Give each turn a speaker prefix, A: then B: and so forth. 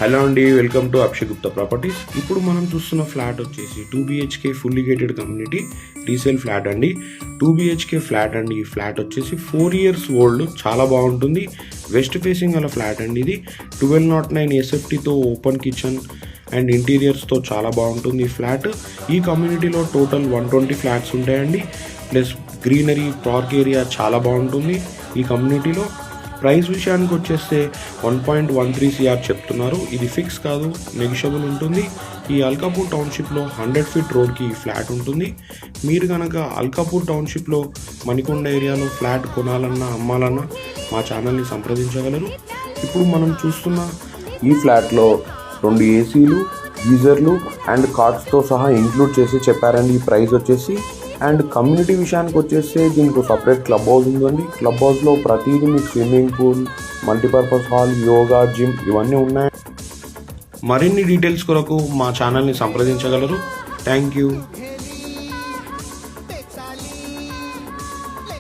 A: Hello అండి, welcome to Akshay Gupta properties. ఇప్పుడు మనం చూస్తున్న ఫ్లాట్ వచ్చేసి 2BHK fully gated community resale flat అండి. 2BHK ఫ్లాట్ అండి. ఈ ఫ్లాట్ వచ్చేసి 4 years ఓల్డ్, చాలా బాగుంటుంది. వెస్ట్ ఫేసింగ్ గల ఫ్లాట్ అండి. ఇది 1209 SFTతో ఓపెన్ కిచెన్ అండ్ ఇంటీరియర్స్తో చాలా బాగుంటుంది ఈ ఫ్లాట్. ఈ కమ్యూనిటీలో టోటల్ 120 ఫ్లాట్స్ ఉంటాయండి. ప్లస్ గ్రీనరీ, పార్క్ ఏరియా చాలా బాగుంటుంది ఈ కమ్యూనిటీలో. ప్రైస్ విషయానికి వచ్చేస్తే 1.13 CR చెప్తున్నారు. ఇది ఫిక్స్ కాదు, నెగిషియబుల్ ఉంటుంది. ఈ అల్కాపూర్ టౌన్షిప్లో 100 feet రోడ్కి ఈ ఫ్లాట్ ఉంటుంది. మీరు కనుక అల్కాపూర్ టౌన్షిప్లో మణికొండ ఏరియాలో ఫ్లాట్ కొనాలన్నా అమ్మాలన్నా మా ఛానల్ని సంప్రదించగలరు. ఇప్పుడు మనం చూస్తున్న ఈ ఫ్లాట్లో 2 ACలు, గీజర్లు అండ్ కార్డ్స్తో సహా ఇంక్లూడ్ చేసి చెప్పారండి ఈ ప్రైస్ వచ్చేసి. అండ్ కమ్యూనిటీ విషయానికి వచ్చేస్తే దీనికి సపరేట్ క్లబ్ హౌస్ ఉందండి. క్లబ్ హౌస్లో ప్రతిదీ మీకు swimming pool, multipurpose hall, yoga, gym ఇవన్నీ ఉన్నాయి. మరిన్ని డీటెయిల్స్ కొరకు మా ఛానల్ని సంప్రదించగలరు. Thank you.